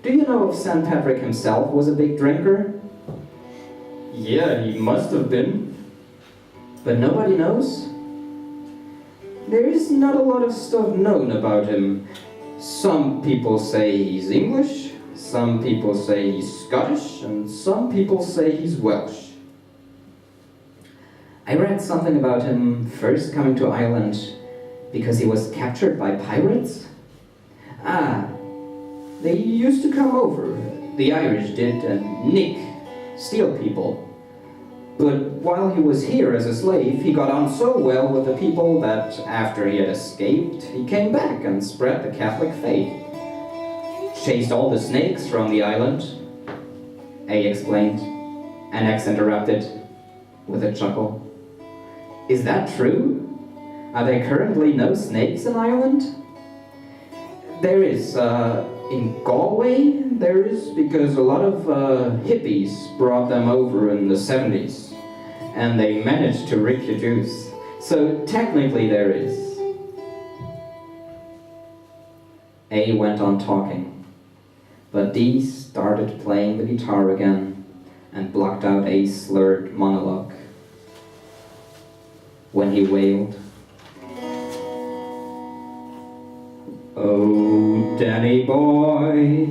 Do you know if St. Patrick himself was a big drinker? Yeah, he must have been. But nobody knows? There is not a lot of stuff known about him. Some people say he's English, some people say he's Scottish, and some people say he's Welsh. I read something about him first coming to Ireland because he was captured by pirates. They used to come over, the Irish did, and nick, steal people. But while he was here as a slave, he got on so well with the people that after he had escaped, he came back and spread the Catholic faith. Chased all the snakes from the island, A explained, and X interrupted with a chuckle. Is that true? Are there currently no snakes in Ireland? There is, in Galway, there is, because a lot of hippies brought them over in the 70s, and they managed to reproduce. So technically there is. A went on talking, but D started playing the guitar again and blocked out A's slurred monologue. When he wailed, "Oh, Danny boy,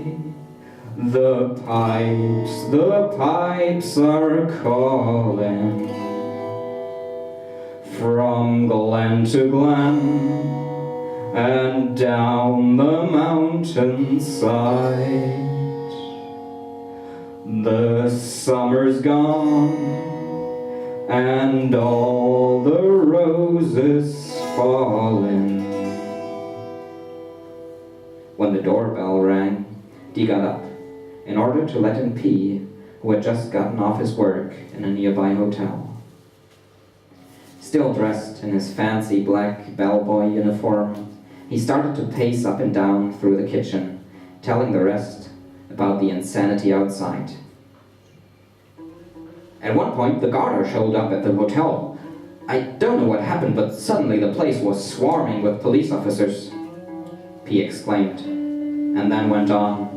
the pipes are calling from glen to glen and down the mountainside. The summer's gone and all the roses falling." When the doorbell rang, Dee got up in order to let in P, who had just gotten off his work in a nearby hotel. Still dressed in his fancy black bellboy uniform, he started to pace up and down through the kitchen, telling the rest about the insanity outside. At one point, the garter showed up at the hotel. I don't know what happened, but suddenly the place was swarming with police officers, P exclaimed, and then went on.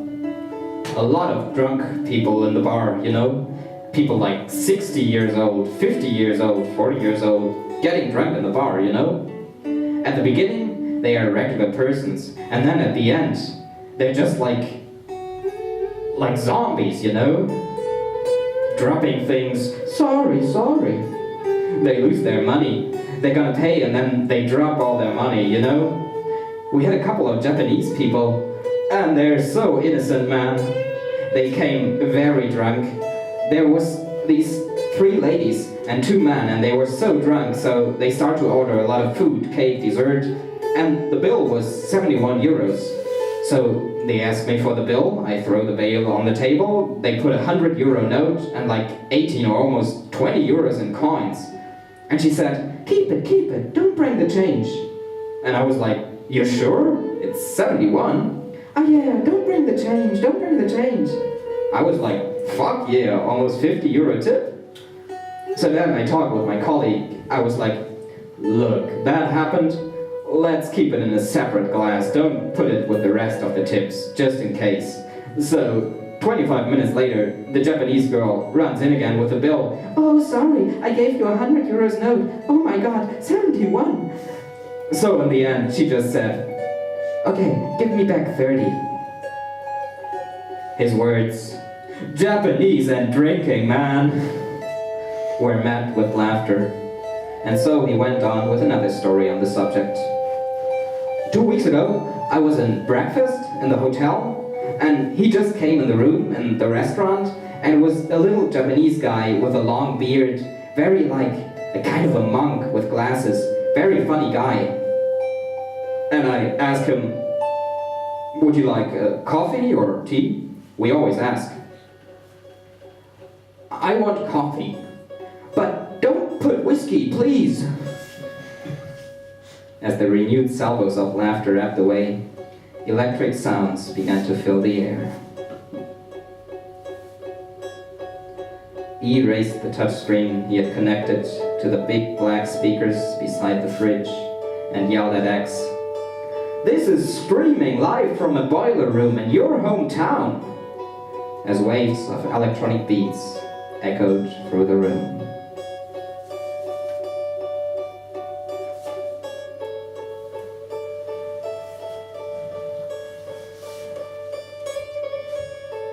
A lot of drunk people in the bar, you know? People like 60 years old, 50 years old, 40 years old, getting drunk in the bar, you know? At the beginning, they are regular persons, and then at the end, they're just like zombies, you know? Dropping things, sorry. They lose their money. They're gonna pay and then they drop all their money, you know? We had a couple of Japanese people, and they're so innocent, man. They came very drunk. There was these 3 ladies and 2 men, and they were so drunk, so they start to order a lot of food, cake, dessert, and the bill was 71 euros. So they asked me for the bill, I throw the bill on the table, they put a 100 euro note and like 18 or almost 20 euros in coins. And she said, keep it, don't bring the change. And I was like, you sure? It's 71. Oh yeah, don't bring the change. I was like, fuck yeah, almost 50 euro tip. So then I talked with my colleague. I was like, look, that happened. Let's keep it in a separate glass. Don't put it with the rest of the tips, just in case. So 25 minutes later, the Japanese girl runs in again with the bill. Oh, sorry, I gave you a 100 euros note. Oh my god, 71. So in the end, she just said, okay, give me back 30. His words, Japanese and drinking, man, were met with laughter. And so he went on with another story on the subject. 2 weeks ago, I was in breakfast in the hotel, and he just came in the room in the restaurant, and it was a little Japanese guy with a long beard, very like a kind of a monk with glasses, very funny guy. And I asked him, would you like coffee or tea? We always ask. I want coffee, but don't put whiskey, please. As the renewed salvos of laughter ebbed away, electric sounds began to fill the air. E raised the touchscreen he had connected to the big black speakers beside the fridge and yelled at X, This is screaming live from a boiler room in your hometown, as waves of electronic beats echoed through the room.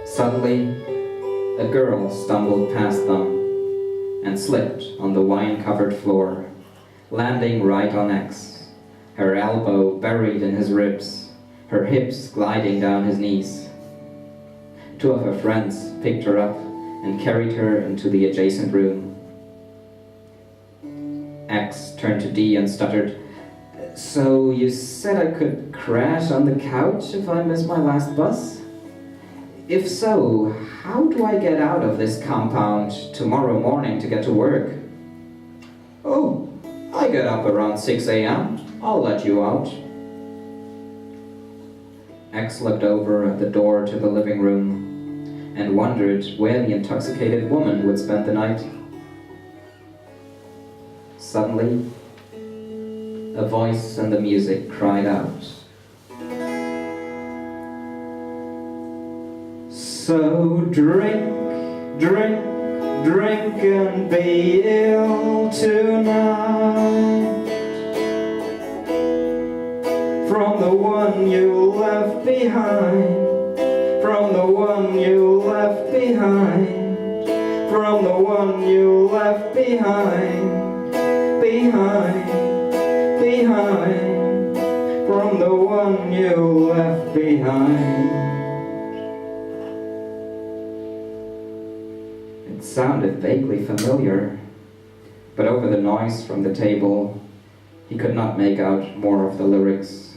Suddenly, a girl stumbled past them and slipped on the wine-covered floor, landing right on X, her elbow buried in his ribs, her hips gliding down his knees. Two of her friends picked her up and carried her into the adjacent room. X turned to D and stuttered, "So you said I could crash on the couch if I miss my last bus? If so, how do I get out of this compound tomorrow morning to get to work?" "Oh, I get up around 6 a.m. I'll let you out." X looked over at the door to the living room and wondered where the intoxicated woman would spend the night. Suddenly, a voice in the music cried out, "So drink, drink, drink and be ill tonight, from the one you left behind, from the one you left behind, from the one you left behind, behind, behind, from the one you left behind." It sounded vaguely familiar, but over the noise from the table, he could not make out more of the lyrics.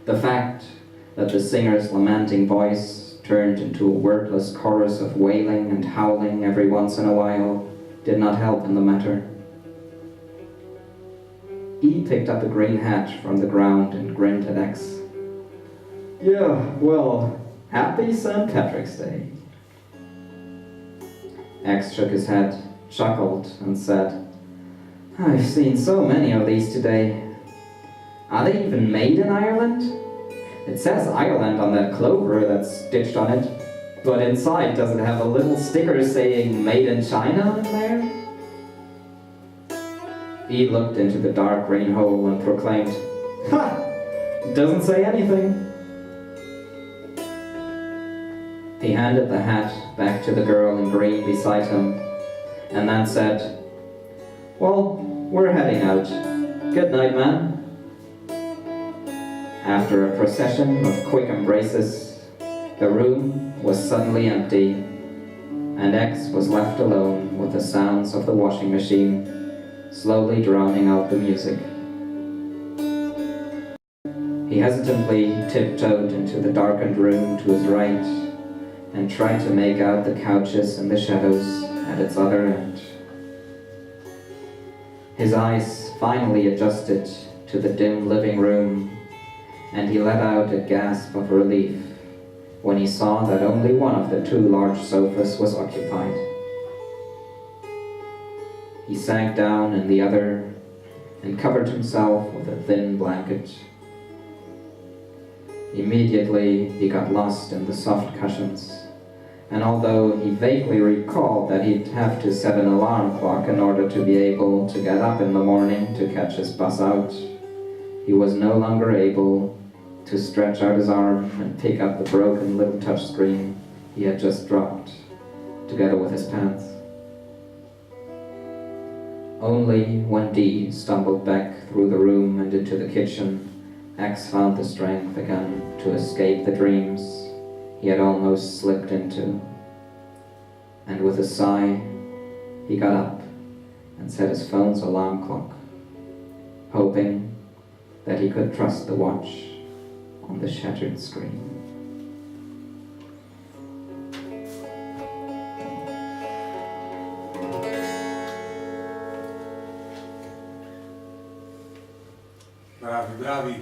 The fact that the singer's lamenting voice turned into a wordless chorus of wailing and howling every once in a while did not help in the matter. E picked up a green hat from the ground and grinned at X. "Yeah, well, happy St. Patrick's Day." X shook his head, chuckled, and said, "I've seen so many of these today. Are they even made in Ireland? It says Ireland on that clover that's stitched on it, but inside does it have a little sticker saying Made in China in there?" He looked into the dark green hole and proclaimed, "Ha! Doesn't say anything." He handed the hat back to the girl in green beside him, and then said, "Well, we're heading out. Good night, man." After a procession of quick embraces, the room was suddenly empty, and X was left alone with the sounds of the washing machine, slowly drowning out the music. He hesitantly tiptoed into the darkened room to his right, and tried to make out the couches in the shadows at its other end. His eyes finally adjusted to the dim living room, and he let out a gasp of relief when he saw that only one of the two large sofas was occupied. He sank down in the other and covered himself with a thin blanket. Immediately, he got lost in the soft cushions, and although he vaguely recalled that he'd have to set an alarm clock in order to be able to get up in the morning to catch his bus out, he was no longer able to stretch out his arm and pick up the broken little touchscreen he had just dropped, together with his pants. Only when Dee stumbled back through the room and into the kitchen, X found the strength again to escape the dreams he had almost slipped into. And with a sigh, he got up and set his phone's alarm clock, hoping that he could trust the watch on the shattered screen. Bravi, bravi.